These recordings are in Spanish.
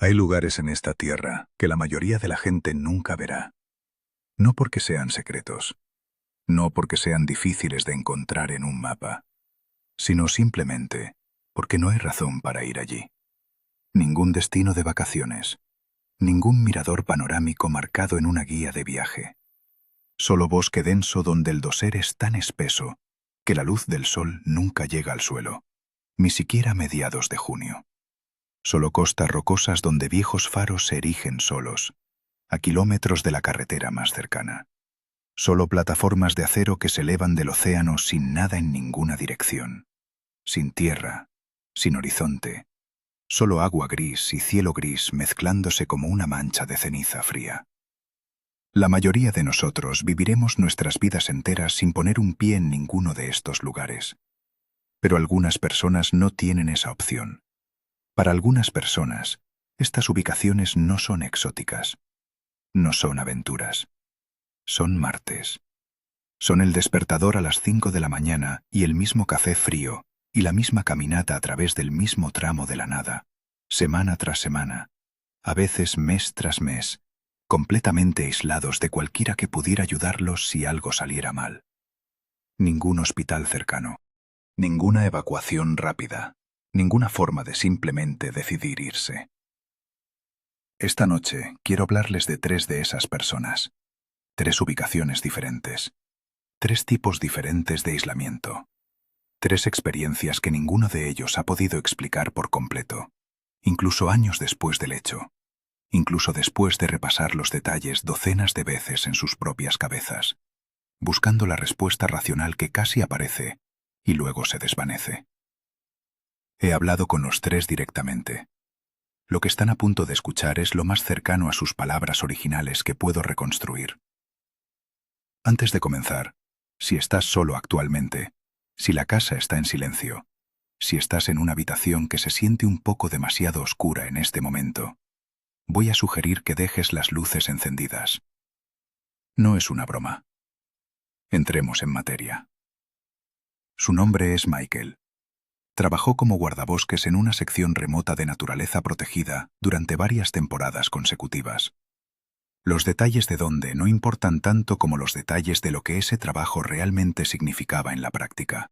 Hay lugares en esta tierra que la mayoría de la gente nunca verá. No porque sean secretos, no porque sean difíciles de encontrar en un mapa, sino simplemente porque no hay razón para ir allí. Ningún destino de vacaciones, ningún mirador panorámico marcado en una guía de viaje. Solo bosque denso donde el dosel es tan espeso que la luz del sol nunca llega al suelo, ni siquiera a mediados de junio. Solo costas rocosas donde viejos faros se erigen solos, a kilómetros de la carretera más cercana. Solo plataformas de acero que se elevan del océano sin nada en ninguna dirección. Sin tierra, sin horizonte. Solo agua gris y cielo gris mezclándose como una mancha de ceniza fría. La mayoría de nosotros viviremos nuestras vidas enteras sin poner un pie en ninguno de estos lugares. Pero algunas personas no tienen esa opción. Para algunas personas, estas ubicaciones no son exóticas. No son aventuras. Son martes. Son el despertador a las 5 de la mañana y el mismo café frío y la misma caminata a través del mismo tramo de la nada, semana tras semana, a veces mes tras mes, completamente aislados de cualquiera que pudiera ayudarlos si algo saliera mal. Ningún hospital cercano, ninguna evacuación rápida, ninguna forma de simplemente decidir irse. Esta noche quiero hablarles de 3 de esas personas, 3 ubicaciones diferentes, 3 tipos diferentes de aislamiento, 3 experiencias que ninguno de ellos ha podido explicar por completo, incluso años después del hecho, incluso después de repasar los detalles docenas de veces en sus propias cabezas, buscando la respuesta racional que casi aparece y luego se desvanece. He hablado con los 3 directamente. Lo que están a punto de escuchar es lo más cercano a sus palabras originales que puedo reconstruir. Antes de comenzar, si estás solo actualmente, si la casa está en silencio, si estás en una habitación que se siente un poco demasiado oscura en este momento, voy a sugerir que dejes las luces encendidas. No es una broma. Entremos en materia. Su nombre es Michael. Trabajó como guardabosques en una sección remota de naturaleza protegida durante varias temporadas consecutivas. Los detalles de dónde no importan tanto como los detalles de lo que ese trabajo realmente significaba en la práctica.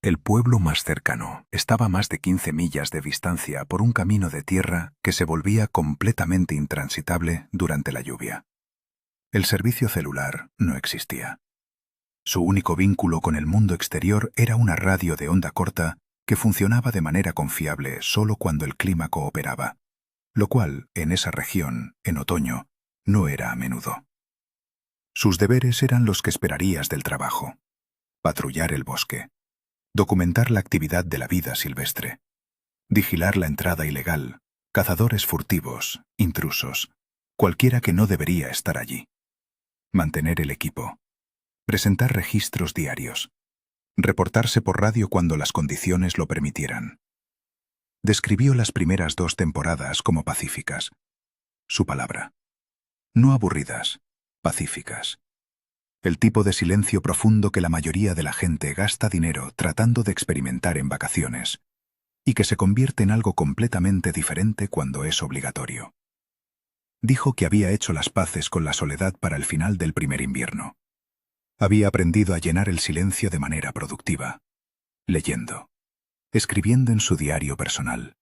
El pueblo más cercano estaba a más de 15 millas de distancia por un camino de tierra que se volvía completamente intransitable durante la lluvia. El servicio celular no existía. Su único vínculo con el mundo exterior era una radio de onda corta que funcionaba de manera confiable solo cuando el clima cooperaba, lo cual, en esa región, en otoño, no era a menudo. Sus deberes eran los que esperarías del trabajo: patrullar el bosque, documentar la actividad de la vida silvestre, vigilar la entrada ilegal, cazadores furtivos, intrusos, cualquiera que no debería estar allí, mantener el equipo, presentar registros diarios, reportarse por radio cuando las condiciones lo permitieran. Describió las primeras 2 temporadas como pacíficas. Su palabra. No aburridas, pacíficas. El tipo de silencio profundo que la mayoría de la gente gasta dinero tratando de experimentar en vacaciones, y que se convierte en algo completamente diferente cuando es obligatorio. Dijo que había hecho las paces con la soledad para el final del primer invierno. Había aprendido a llenar el silencio de manera productiva, leyendo, escribiendo en su diario personal,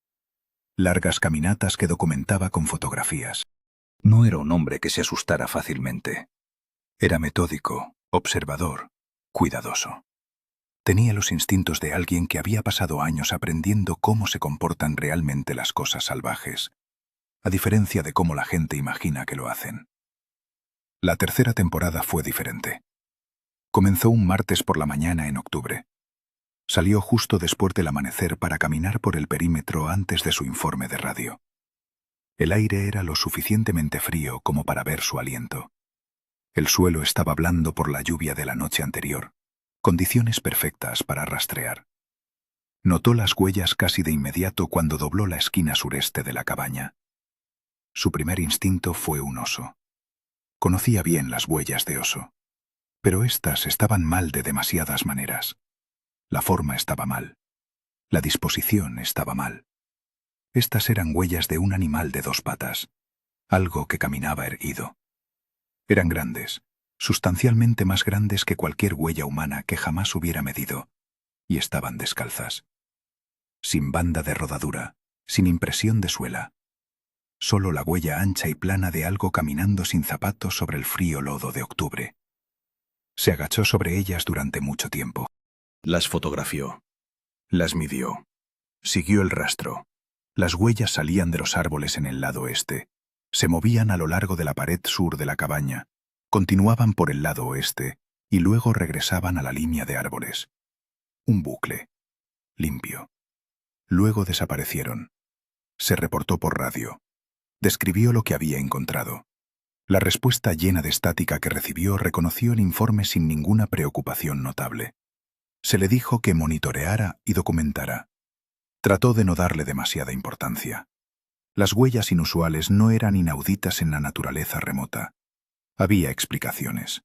largas caminatas que documentaba con fotografías. No era un hombre que se asustara fácilmente. Era metódico, observador, cuidadoso. Tenía los instintos de alguien que había pasado años aprendiendo cómo se comportan realmente las cosas salvajes, a diferencia de cómo la gente imagina que lo hacen. La tercera temporada fue diferente. Comenzó un martes por la mañana en octubre. Salió justo después del amanecer para caminar por el perímetro antes de su informe de radio. El aire era lo suficientemente frío como para ver su aliento. El suelo estaba blando por la lluvia de la noche anterior, condiciones perfectas para rastrear. Notó las huellas casi de inmediato cuando dobló la esquina sureste de la cabaña. Su primer instinto fue un oso. Conocía bien las huellas de oso, pero éstas estaban mal de demasiadas maneras. La forma estaba mal. La disposición estaba mal. Estas eran huellas de un animal de 2 patas, algo que caminaba erguido. Eran grandes, sustancialmente más grandes que cualquier huella humana que jamás hubiera medido, y estaban descalzas. Sin banda de rodadura, sin impresión de suela. Solo la huella ancha y plana de algo caminando sin zapatos sobre el frío lodo de octubre. Se agachó sobre ellas durante mucho tiempo. Las fotografió. Las midió. Siguió el rastro. Las huellas salían de los árboles en el lado este. Se movían a lo largo de la pared sur de la cabaña. Continuaban por el lado oeste y luego regresaban a la línea de árboles. Un bucle. Limpio. Luego desaparecieron. Se reportó por radio. Describió lo que había encontrado. La respuesta llena de estática que recibió reconoció el informe sin ninguna preocupación notable. Se le dijo que monitoreara y documentara. Trató de no darle demasiada importancia. Las huellas inusuales no eran inauditas en la naturaleza remota. Había explicaciones.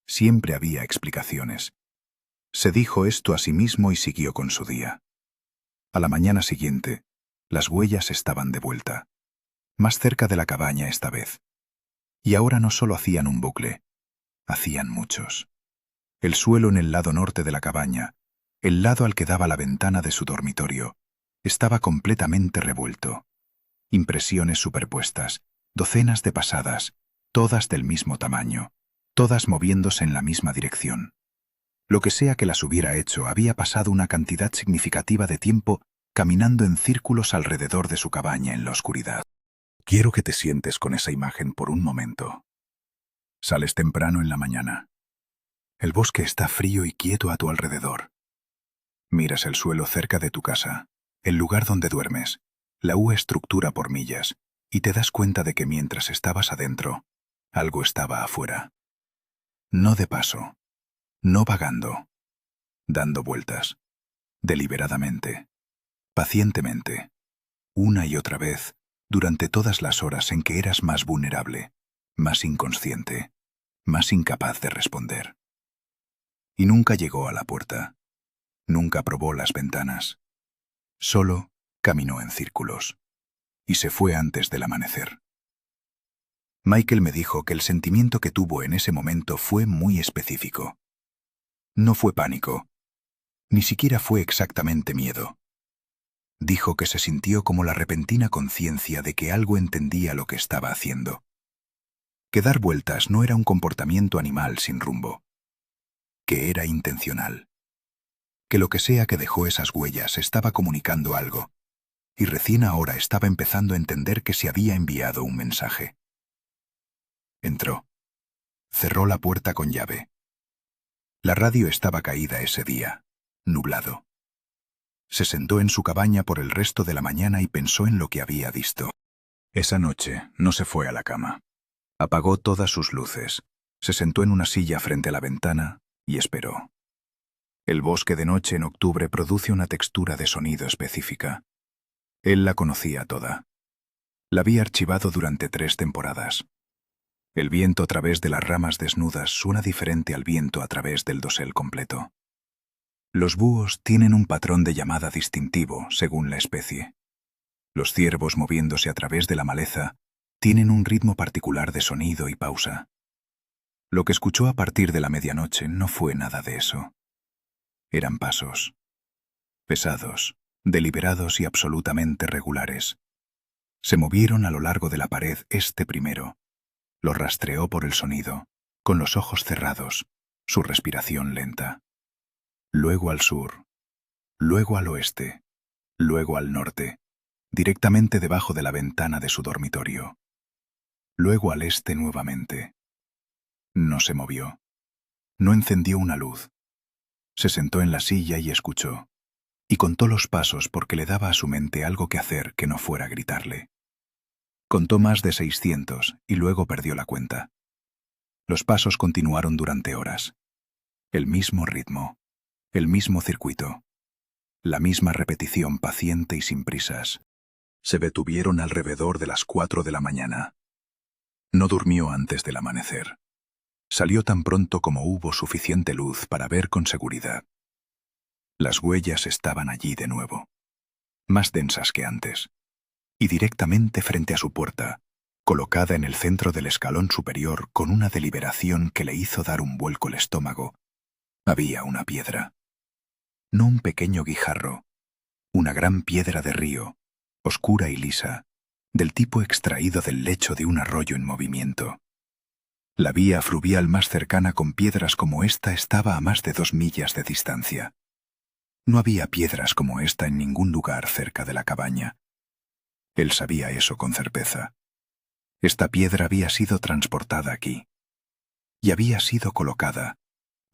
Siempre había explicaciones. Se dijo esto a sí mismo y siguió con su día. A la mañana siguiente, las huellas estaban de vuelta. Más cerca de la cabaña esta vez. Y ahora no solo hacían un bucle, hacían muchos. El suelo en el lado norte de la cabaña, el lado al que daba la ventana de su dormitorio, estaba completamente revuelto. Impresiones superpuestas, docenas de pasadas, todas del mismo tamaño, todas moviéndose en la misma dirección. Lo que sea que las hubiera hecho había pasado una cantidad significativa de tiempo caminando en círculos alrededor de su cabaña en la oscuridad. Quiero que te sientes con esa imagen por un momento. Sales temprano en la mañana. El bosque está frío y quieto a tu alrededor. Miras el suelo cerca de tu casa, el lugar donde duermes, la estructura por millas, y te das cuenta de que mientras estabas adentro, algo estaba afuera. No de paso, no vagando, dando vueltas, deliberadamente, pacientemente, una y otra vez, durante todas las horas en que eras más vulnerable, más inconsciente, más incapaz de responder. Y nunca llegó a la puerta, nunca probó las ventanas, solo caminó en círculos, y se fue antes del amanecer. Michael me dijo que el sentimiento que tuvo en ese momento fue muy específico. No fue pánico, ni siquiera fue exactamente miedo. Dijo que se sintió como la repentina conciencia de que algo entendía lo que estaba haciendo. Que dar vueltas no era un comportamiento animal sin rumbo. Que era intencional. Que lo que sea que dejó esas huellas estaba comunicando algo, y recién ahora estaba empezando a entender que se había enviado un mensaje. Entró. Cerró la puerta con llave. La radio estaba caída ese día, nublado. Se sentó en su cabaña por el resto de la mañana y pensó en lo que había visto. Esa noche no se fue a la cama. Apagó todas sus luces, se sentó en una silla frente a la ventana y esperó. El bosque de noche en octubre produce una textura de sonido específica. Él la conocía toda. La había archivado durante 3 temporadas. El viento a través de las ramas desnudas suena diferente al viento a través del dosel completo. Los búhos tienen un patrón de llamada distintivo según la especie. Los ciervos moviéndose a través de la maleza tienen un ritmo particular de sonido y pausa. Lo que escuchó a partir de la medianoche no fue nada de eso. Eran pasos. Pesados, deliberados y absolutamente regulares. Se movieron a lo largo de la pared este primero. Lo rastreó por el sonido, con los ojos cerrados, su respiración lenta. Luego al sur, luego al oeste, luego al norte, directamente debajo de la ventana de su dormitorio. Luego al este nuevamente. No se movió. No encendió una luz. Se sentó en la silla y escuchó. Y contó los pasos porque le daba a su mente algo que hacer que no fuera gritarle. Contó más de 600 y luego perdió la cuenta. Los pasos continuaron durante horas. El mismo ritmo, el mismo circuito, la misma repetición paciente y sin prisas. Se detuvieron alrededor de las 4 de la mañana. No durmió antes del amanecer. Salió tan pronto como hubo suficiente luz para ver con seguridad. Las huellas estaban allí de nuevo, más densas que antes, y directamente frente a su puerta, colocada en el centro del escalón superior con una deliberación que le hizo dar un vuelco el estómago, había una piedra. No un pequeño guijarro, una gran piedra de río, oscura y lisa, del tipo extraído del lecho de un arroyo en movimiento. La vía fluvial más cercana con piedras como esta estaba a más de 2 millas de distancia. No había piedras como esta en ningún lugar cerca de la cabaña. Él sabía eso con certeza. Esta piedra había sido transportada aquí. Y había sido colocada,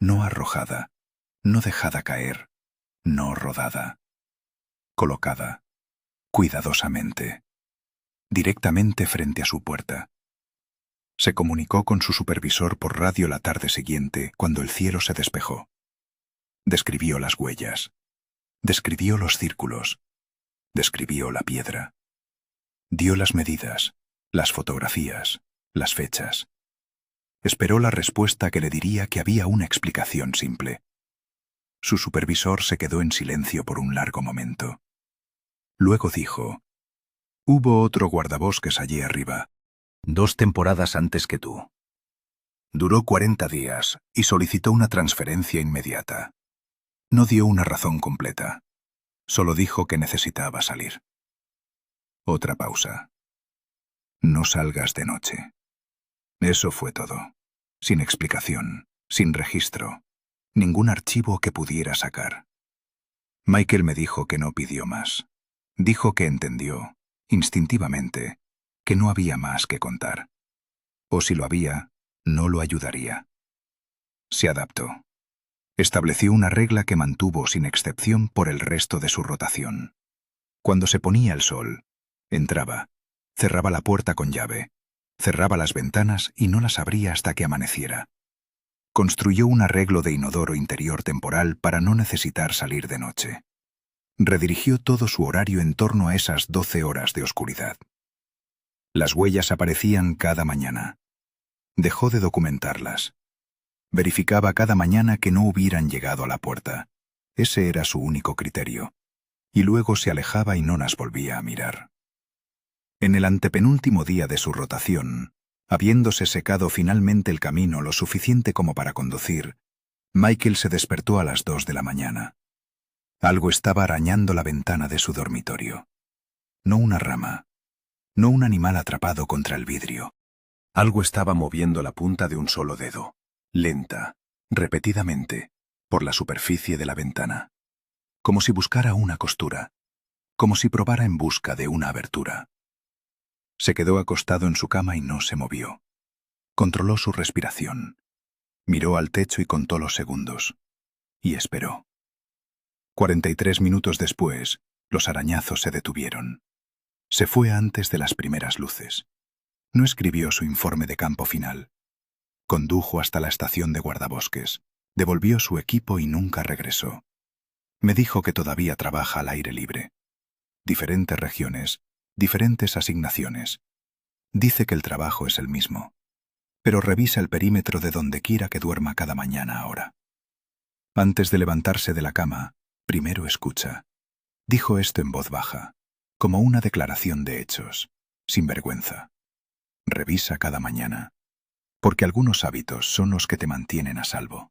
no arrojada, no dejada caer, no rodada. Colocada, cuidadosamente, directamente frente a su puerta. Se comunicó con su supervisor por radio la tarde siguiente, cuando el cielo se despejó. Describió las huellas. Describió los círculos. Describió la piedra. Dio las medidas, las fotografías, las fechas. Esperó la respuesta que le diría que había una explicación simple. Su supervisor se quedó en silencio por un largo momento. Luego dijo: «Hubo otro guardabosques allí arriba, 2 temporadas antes que tú. Duró 40 días y solicitó una transferencia inmediata. No dio una razón completa. Solo dijo que necesitaba salir». Otra pausa. «No salgas de noche». Eso fue todo. Sin explicación, sin registro, ningún archivo que pudiera sacar. Michael me dijo que no pidió más. Dijo que entendió, instintivamente, que no había más que contar. O si lo había, no lo ayudaría. Se adaptó. Estableció una regla que mantuvo sin excepción por el resto de su rotación. Cuando se ponía el sol, entraba, cerraba la puerta con llave, cerraba las ventanas y no las abría hasta que amaneciera. Construyó un arreglo de inodoro interior temporal para no necesitar salir de noche. Redirigió todo su horario en torno a esas 12 horas de oscuridad. Las huellas aparecían cada mañana. Dejó de documentarlas. Verificaba cada mañana que no hubieran llegado a la puerta. Ese era su único criterio. Y luego se alejaba y no las volvía a mirar. En el antepenúltimo día de su rotación, habiéndose secado finalmente el camino lo suficiente como para conducir, Michael se despertó a las 2 de la mañana. Algo estaba arañando la ventana de su dormitorio. No una rama, no un animal atrapado contra el vidrio. Algo estaba moviendo la punta de un solo dedo, lenta, repetidamente, por la superficie de la ventana. Como si buscara una costura, como si probara en busca de una abertura. Se quedó acostado en su cama y no se movió. Controló su respiración. Miró al techo y contó los segundos. Y esperó. 43 minutos después, los arañazos se detuvieron. Se fue antes de las primeras luces. No escribió su informe de campo final. Condujo hasta la estación de guardabosques, devolvió su equipo y nunca regresó. Me dijo que todavía trabaja al aire libre. Diferentes regiones, diferentes asignaciones. Dice que el trabajo es el mismo, pero revisa el perímetro de donde quiera que duerma cada mañana ahora. Antes de levantarse de la cama, primero escucha. Dijo esto en voz baja, como una declaración de hechos, sin vergüenza. Revisa cada mañana, porque algunos hábitos son los que te mantienen a salvo.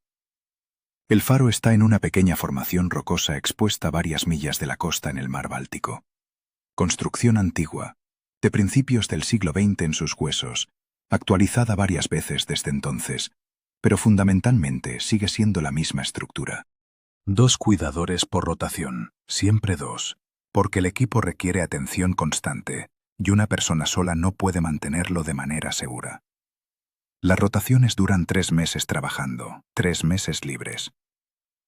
El faro está en una pequeña formación rocosa expuesta a varias millas de la costa en el mar Báltico. Construcción antigua, de principios del siglo XX en sus huesos, actualizada varias veces desde entonces, pero fundamentalmente sigue siendo la misma estructura. 2 cuidadores por rotación, siempre 2, porque el equipo requiere atención constante y una persona sola no puede mantenerlo de manera segura. Las rotaciones duran 3 meses trabajando, 3 meses libres.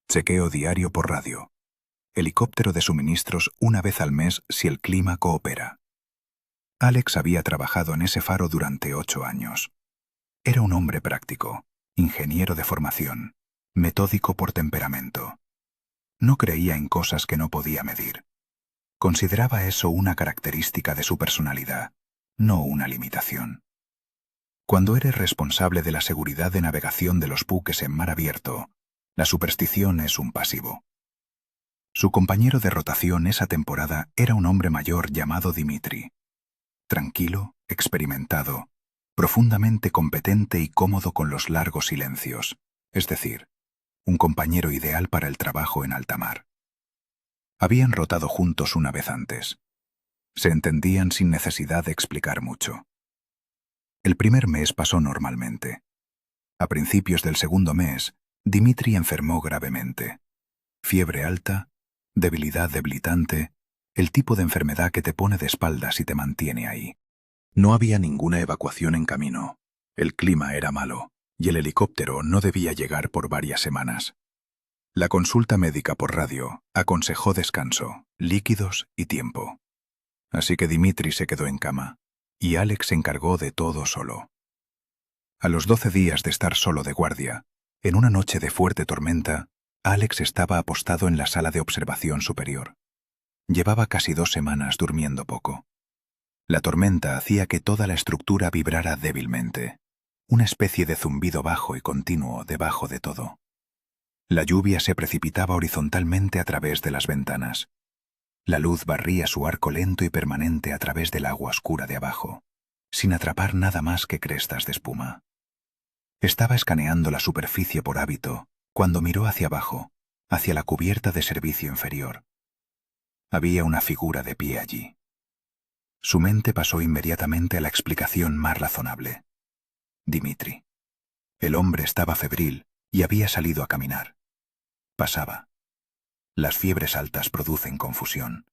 Chequeo diario por radio. Helicóptero de suministros una vez al mes si el clima coopera. Alex había trabajado en ese faro durante 8 años. Era un hombre práctico, ingeniero de formación, metódico por temperamento. No creía en cosas que no podía medir. Consideraba eso una característica de su personalidad, no una limitación. Cuando eres responsable de la seguridad de navegación de los buques en mar abierto, la superstición es un pasivo. Su compañero de rotación esa temporada era un hombre mayor llamado Dimitri. tranquilo, experimentado, profundamente competente y cómodo con los largos silencios, es decir, un compañero ideal para el trabajo en alta mar. Habían rotado juntos una vez antes. Se entendían sin necesidad de explicar mucho. El primer mes pasó normalmente. A principios del segundo mes, Dimitri enfermó gravemente. Fiebre alta, debilidad debilitante, el tipo de enfermedad que te pone de espaldas y te mantiene ahí. No había ninguna evacuación en camino. El clima era malo, y el helicóptero no debía llegar por varias semanas. La consulta médica por radio aconsejó descanso, líquidos y tiempo. Así que Dimitri se quedó en cama, y Alex se encargó de todo solo. A los 12 días de estar solo de guardia, en una noche de fuerte tormenta, Alex estaba apostado en la sala de observación superior. Llevaba casi 2 semanas durmiendo poco. La tormenta hacía que toda la estructura vibrara débilmente, una especie de zumbido bajo y continuo debajo de todo. La lluvia se precipitaba horizontalmente a través de las ventanas. La luz barría su arco lento y permanente a través del agua oscura de abajo, sin atrapar nada más que crestas de espuma. Estaba escaneando la superficie por hábito, cuando miró hacia abajo, hacia la cubierta de servicio inferior. Había una figura de pie allí. Su mente pasó inmediatamente a la explicación más razonable. Dimitri. El hombre estaba febril y había salido a caminar. Pasaba. Las fiebres altas producen confusión.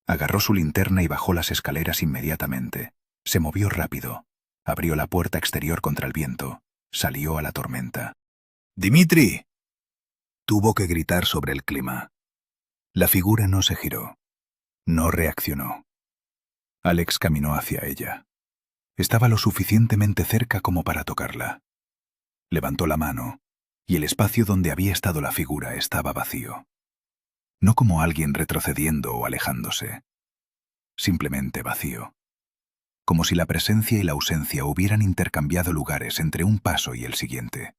Agarró su linterna y bajó las escaleras inmediatamente. Se movió rápido. Abrió la puerta exterior contra el viento. Salió a la tormenta. ¡Dimitri! Tuvo que gritar sobre el clima. La figura no se giró. No reaccionó. Alex caminó hacia ella. Estaba lo suficientemente cerca como para tocarla. Levantó la mano, y el espacio donde había estado la figura estaba vacío. No como alguien retrocediendo o alejándose. Simplemente vacío. Como si la presencia y la ausencia hubieran intercambiado lugares entre un paso y el siguiente.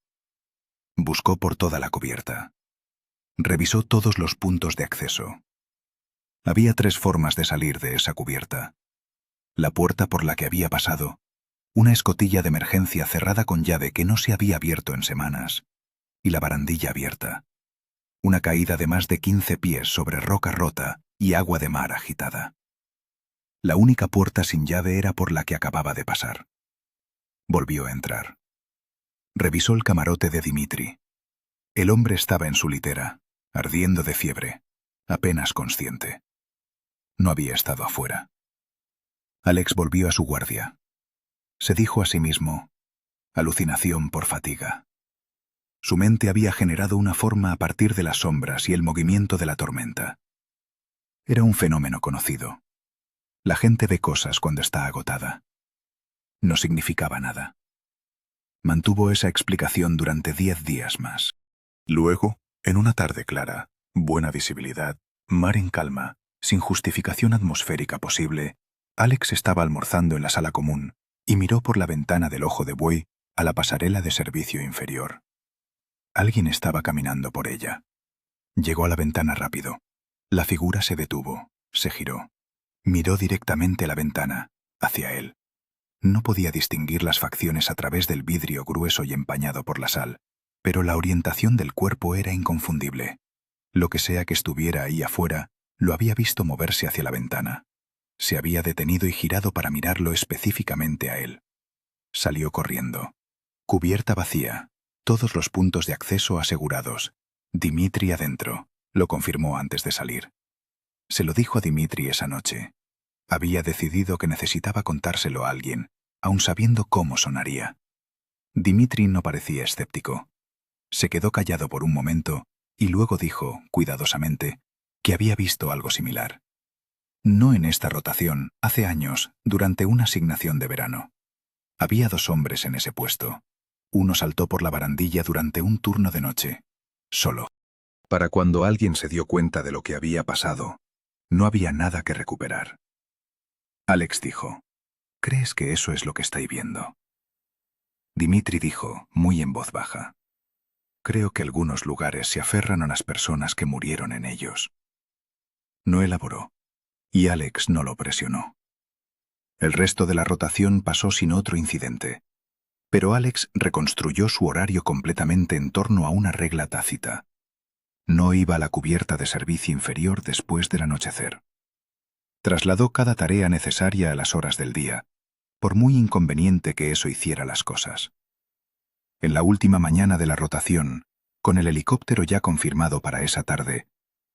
Buscó por toda la cubierta. Revisó todos los puntos de acceso. Había 3 formas de salir de esa cubierta. La puerta por la que había pasado, una escotilla de emergencia cerrada con llave que no se había abierto en semanas, y la barandilla abierta. Una caída de más de 15 pies sobre roca rota y agua de mar agitada. La única puerta sin llave era por la que acababa de pasar. Volvió a entrar. Revisó el camarote de Dimitri. El hombre estaba en su litera, ardiendo de fiebre, apenas consciente. No había estado afuera. Alex volvió a su guardia. Se dijo a sí mismo, alucinación por fatiga. Su mente había generado una forma a partir de las sombras y el movimiento de la tormenta. Era un fenómeno conocido. La gente ve cosas cuando está agotada. No significaba nada. Mantuvo esa explicación durante 10 días más. Luego, en una tarde clara, buena visibilidad, mar en calma, sin justificación atmosférica posible, Alex estaba almorzando en la sala común y miró por la ventana del ojo de buey a la pasarela de servicio inferior. Alguien estaba caminando por ella. Llegó a la ventana rápido. La figura se detuvo, se giró. Miró directamente a la ventana, hacia él. No podía distinguir las facciones a través del vidrio grueso y empañado por la sal, pero la orientación del cuerpo era inconfundible. Lo que sea que estuviera ahí afuera, lo había visto moverse hacia la ventana. Se había detenido y girado para mirarlo específicamente a él. Salió corriendo. Cubierta vacía, todos los puntos de acceso asegurados. Dimitri adentro, lo confirmó antes de salir. Se lo dijo a Dimitri esa noche. Había decidido que necesitaba contárselo a alguien, aun sabiendo cómo sonaría. Dimitri no parecía escéptico. Se quedó callado por un momento y luego dijo, cuidadosamente, que había visto algo similar. No en esta rotación, hace años, durante una asignación de verano. Había 2 hombres en ese puesto. Uno saltó por la barandilla durante un turno de noche, solo. Para cuando alguien se dio cuenta de lo que había pasado, no había nada que recuperar. Alex dijo, ¿crees que eso es lo que estáis viendo? Dimitri dijo, muy en voz baja, creo que algunos lugares se aferran a las personas que murieron en ellos. No elaboró, y Alex no lo presionó. El resto de la rotación pasó sin otro incidente. Pero Alex reconstruyó su horario completamente en torno a una regla tácita. No iba a la cubierta de servicio inferior después del anochecer. Trasladó cada tarea necesaria a las horas del día, por muy inconveniente que eso hiciera las cosas. En la última mañana de la rotación, con el helicóptero ya confirmado para esa tarde,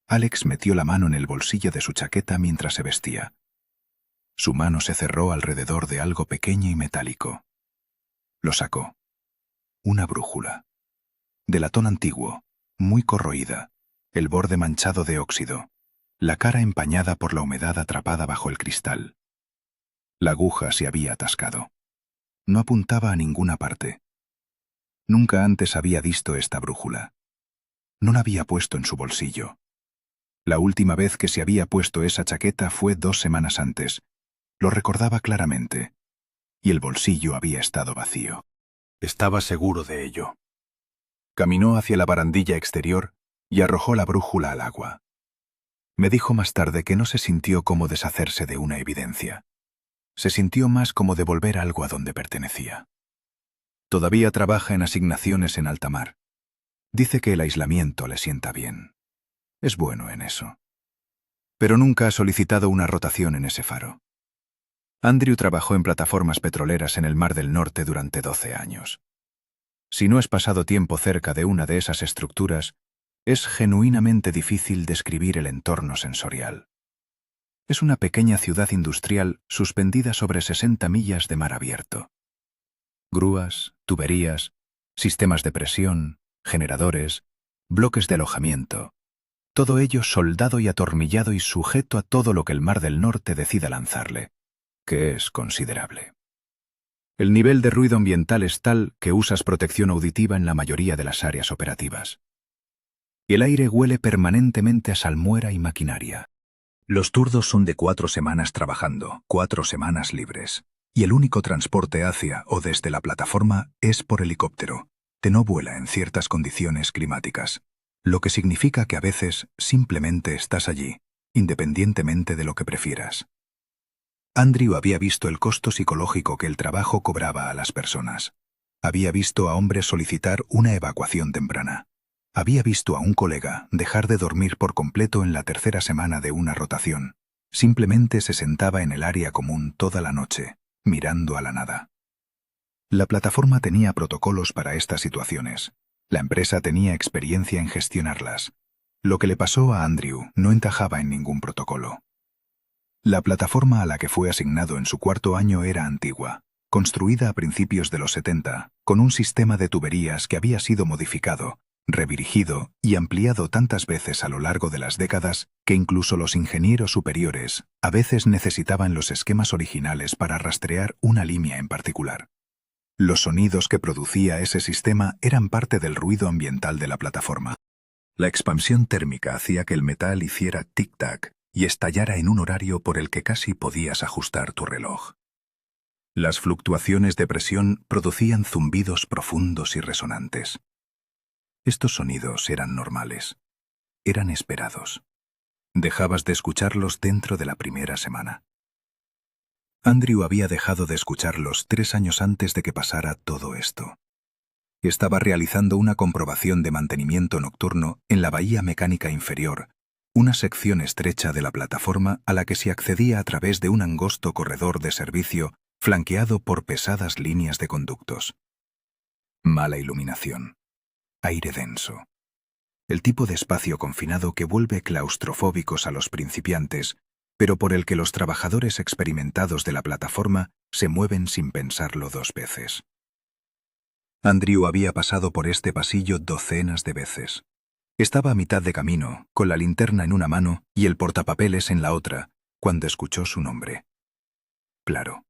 Alex metió la mano en el bolsillo de su chaqueta mientras se vestía. Su mano se cerró alrededor de algo pequeño y metálico. Lo sacó. Una brújula. De latón antiguo, muy corroída, el borde manchado de óxido, la cara empañada por la humedad atrapada bajo el cristal. La aguja se había atascado. No apuntaba a ninguna parte. Nunca antes había visto esta brújula. No la había puesto en su bolsillo. La última vez que se había puesto esa chaqueta fue 2 semanas antes. Lo recordaba claramente. Y el bolsillo había estado vacío. Estaba seguro de ello. Caminó hacia la barandilla exterior y arrojó la brújula al agua. Me dijo más tarde que no se sintió como deshacerse de una evidencia. Se sintió más como devolver algo a donde pertenecía. Todavía trabaja en asignaciones en alta mar. Dice que el aislamiento le sienta bien. Es bueno en eso. Pero nunca ha solicitado una rotación en ese faro. Andrew trabajó en plataformas petroleras en el Mar del Norte durante 12 años. Si no has pasado tiempo cerca de una de esas estructuras, es genuinamente difícil describir el entorno sensorial. Es una pequeña ciudad industrial suspendida sobre 60 millas de mar abierto. Grúas, tuberías, sistemas de presión, generadores, bloques de alojamiento. Todo ello soldado y atornillado y sujeto a todo lo que el Mar del Norte decida lanzarle, que es considerable. El nivel de ruido ambiental es tal que usas protección auditiva en la mayoría de las áreas operativas. Y el aire huele permanentemente a salmuera y maquinaria. Los turnos son de 4 semanas trabajando, 4 semanas libres. Y el único transporte hacia o desde la plataforma es por helicóptero, que no vuela en ciertas condiciones climáticas, lo que significa que a veces simplemente estás allí, independientemente de lo que prefieras. Andrew había visto el costo psicológico que el trabajo cobraba a las personas. Había visto a hombres solicitar una evacuación temprana. Había visto a un colega dejar de dormir por completo en la 3ª semana de una rotación. Simplemente se sentaba en el área común toda la noche, mirando a la nada. La plataforma tenía protocolos para estas situaciones. La empresa tenía experiencia en gestionarlas. Lo que le pasó a Andrew no encajaba en ningún protocolo. La plataforma a la que fue asignado en su 4º año era antigua, construida a principios de los 70, con un sistema de tuberías que había sido modificado, redirigido y ampliado tantas veces a lo largo de las décadas que incluso los ingenieros superiores a veces necesitaban los esquemas originales para rastrear una línea en particular. Los sonidos que producía ese sistema eran parte del ruido ambiental de la plataforma. La expansión térmica hacía que el metal hiciera tic-tac y estallara en un horario por el que casi podías ajustar tu reloj. Las fluctuaciones de presión producían zumbidos profundos y resonantes. Estos sonidos eran normales. Eran esperados. Dejabas de escucharlos dentro de la primera semana. Andrew había dejado de escucharlos 3 años antes de que pasara todo esto. Estaba realizando una comprobación de mantenimiento nocturno en la bahía mecánica inferior, una sección estrecha de la plataforma a la que se accedía a través de un angosto corredor de servicio flanqueado por pesadas líneas de conductos. Mala iluminación. Aire denso. El tipo de espacio confinado que vuelve claustrofóbicos a los principiantes, pero por el que los trabajadores experimentados de la plataforma se mueven sin pensarlo 2 veces. Andrew había pasado por este pasillo docenas de veces. Estaba a mitad de camino, con la linterna en una mano y el portapapeles en la otra, cuando escuchó su nombre. Claro.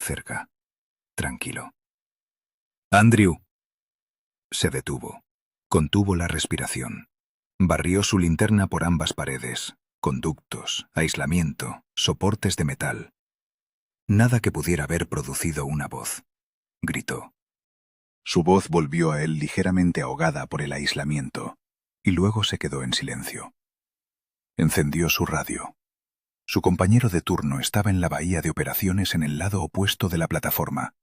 Cerca. Tranquilo. ¡Andrew! Se detuvo. Contuvo la respiración. Barrió su linterna por ambas paredes. Conductos, aislamiento, soportes de metal. Nada que pudiera haber producido una voz. Gritó. Su voz volvió a él ligeramente ahogada por el aislamiento, y luego se quedó en silencio. Encendió su radio. Su compañero de turno estaba en la bahía de operaciones en el lado opuesto de la plataforma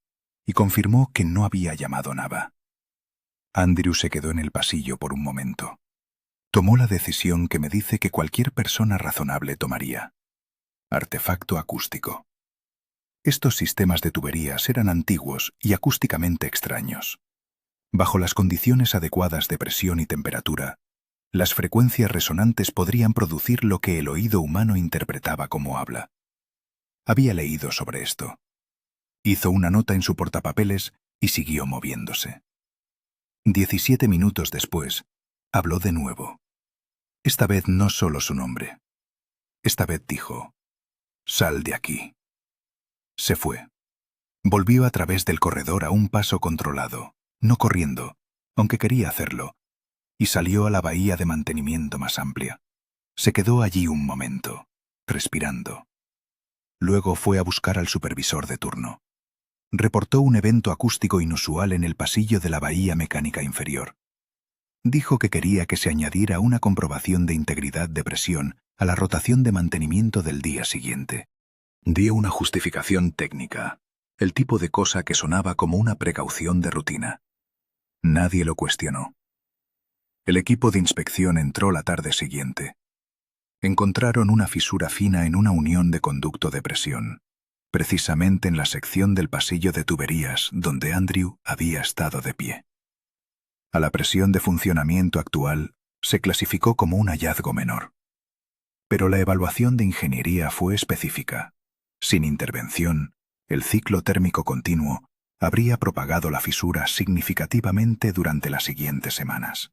y confirmó que no había llamado Nava. Andrew se quedó en el pasillo por un momento. Tomó la decisión que me dice que cualquier persona razonable tomaría. Artefacto acústico. Estos sistemas de tuberías eran antiguos y acústicamente extraños. Bajo las condiciones adecuadas de presión y temperatura, las frecuencias resonantes podrían producir lo que el oído humano interpretaba como habla. Había leído sobre esto. Hizo una nota en su portapapeles y siguió moviéndose. 17 minutos después, habló de nuevo. Esta vez no solo su nombre. Esta vez dijo: «Sal de aquí». Se fue. Volvió a través del corredor a un paso controlado, no corriendo, aunque quería hacerlo, y salió a la bahía de mantenimiento más amplia. Se quedó allí un momento, respirando. Luego fue a buscar al supervisor de turno. Reportó un evento acústico inusual en el pasillo de la bahía mecánica inferior. Dijo que quería que se añadiera una comprobación de integridad de presión a la rotación de mantenimiento del día siguiente. Dio una justificación técnica, el tipo de cosa que sonaba como una precaución de rutina. Nadie lo cuestionó. El equipo de inspección entró la tarde siguiente. Encontraron una fisura fina en una unión de conducto de presión, precisamente en la sección del pasillo de tuberías donde Andrew había estado de pie. A la presión de funcionamiento actual se clasificó como un hallazgo menor. Pero la evaluación de ingeniería fue específica. Sin intervención, el ciclo térmico continuo habría propagado la fisura significativamente durante las siguientes semanas.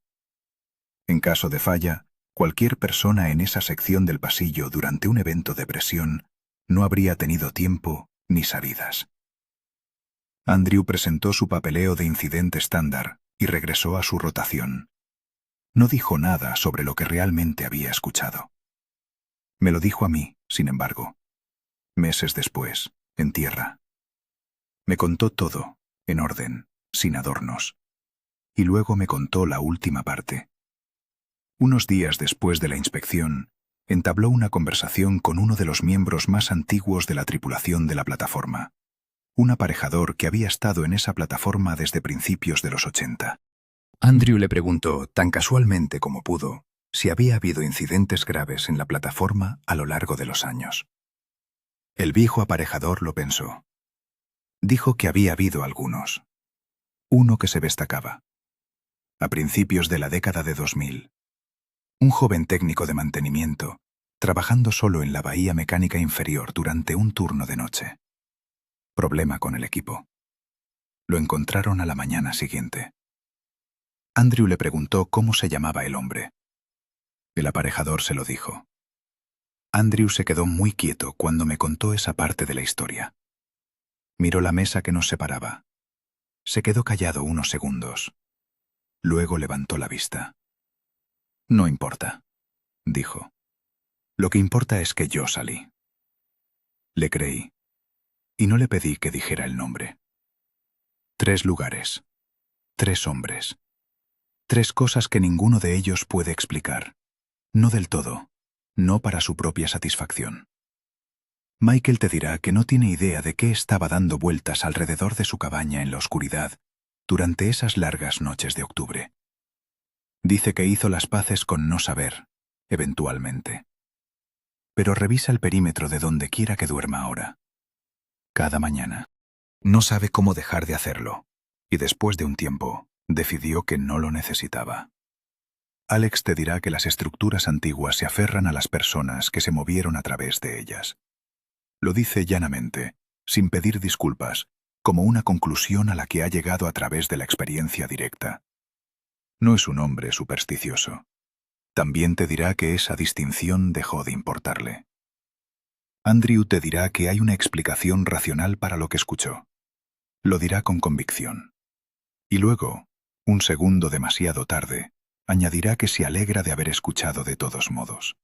En caso de falla, cualquier persona en esa sección del pasillo durante un evento de presión no habría tenido tiempo ni salidas. Andrew presentó su papeleo de incidente estándar y regresó a su rotación. No dijo nada sobre lo que realmente había escuchado. Me lo dijo a mí, sin embargo, meses después, en tierra. Me contó todo, en orden, sin adornos. Y luego me contó la última parte. Unos días después de la inspección, entabló una conversación con uno de los miembros más antiguos de la tripulación de la plataforma, un aparejador que había estado en esa plataforma desde principios de los 80. Andrew le preguntó, tan casualmente como pudo, si había habido incidentes graves en la plataforma a lo largo de los años. El viejo aparejador lo pensó. Dijo que había habido algunos. Uno que se destacaba. A principios de la década de 2000, un joven técnico de mantenimiento, trabajando solo en la bahía mecánica inferior durante un turno de noche. Problema con el equipo. Lo encontraron a la mañana siguiente. Andrew le preguntó cómo se llamaba el hombre. El aparejador se lo dijo. Andrew se quedó muy quieto cuando me contó esa parte de la historia. Miró la mesa que nos separaba. Se quedó callado unos segundos. Luego levantó la vista. «No importa», dijo. «Lo que importa es que yo salí». Le creí. Y no le pedí que dijera el nombre. 3 lugares. 3 hombres. 3 cosas que ninguno de ellos puede explicar. No del todo. No para su propia satisfacción. Michael te dirá que no tiene idea de qué estaba dando vueltas alrededor de su cabaña en la oscuridad durante esas largas noches de octubre. Dice que hizo las paces con no saber, eventualmente. Pero revisa el perímetro de donde quiera que duerma ahora. Cada mañana. No sabe cómo dejar de hacerlo, y después de un tiempo, decidió que no lo necesitaba. Alex te dirá que las estructuras antiguas se aferran a las personas que se movieron a través de ellas. Lo dice llanamente, sin pedir disculpas, como una conclusión a la que ha llegado a través de la experiencia directa. No es un hombre supersticioso. También te dirá que esa distinción dejó de importarle. Andrew te dirá que hay una explicación racional para lo que escuchó. Lo dirá con convicción. Y luego, un segundo demasiado tarde, añadirá que se alegra de haber escuchado de todos modos.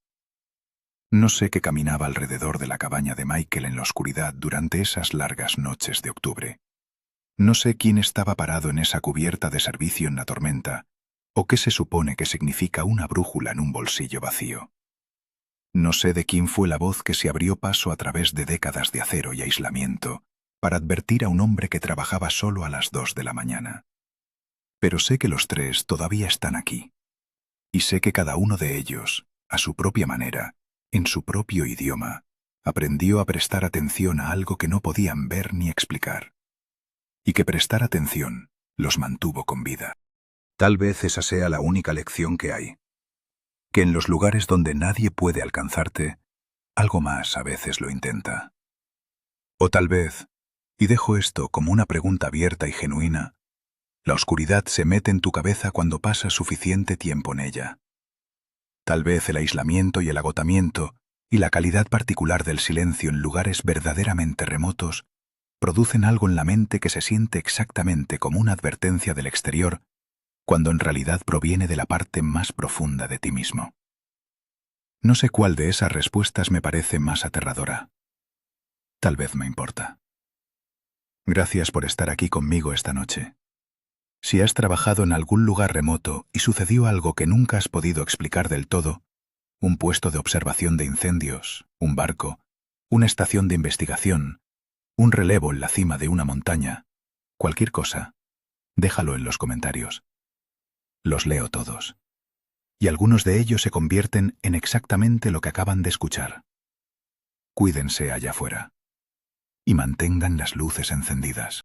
No sé qué caminaba alrededor de la cabaña de Michael en la oscuridad durante esas largas noches de octubre. No sé quién estaba parado en esa cubierta de servicio en la tormenta, o qué se supone que significa una brújula en un bolsillo vacío. No sé de quién fue la voz que se abrió paso a través de décadas de acero y aislamiento para advertir a un hombre que trabajaba solo a las 2 de la mañana. Pero sé que los tres todavía están aquí. Y sé que cada uno de ellos, a su propia manera, en su propio idioma, aprendió a prestar atención a algo que no podían ver ni explicar. Y que prestar atención los mantuvo con vida. Tal vez esa sea la única lección que hay. Que en los lugares donde nadie puede alcanzarte, algo más a veces lo intenta. O tal vez, y dejo esto como una pregunta abierta y genuina, la oscuridad se mete en tu cabeza cuando pasas suficiente tiempo en ella. Tal vez el aislamiento y el agotamiento y la calidad particular del silencio en lugares verdaderamente remotos producen algo en la mente que se siente exactamente como una advertencia del exterior, cuando en realidad proviene de la parte más profunda de ti mismo. No sé cuál de esas respuestas me parece más aterradora. Tal vez me importa. Gracias por estar aquí conmigo esta noche. Si has trabajado en algún lugar remoto y sucedió algo que nunca has podido explicar del todo, un puesto de observación de incendios, un barco, una estación de investigación, un relevo en la cima de una montaña, cualquier cosa, déjalo en los comentarios. Los leo todos. Y algunos de ellos se convierten en exactamente lo que acaban de escuchar. Cuídense allá afuera. Y mantengan las luces encendidas.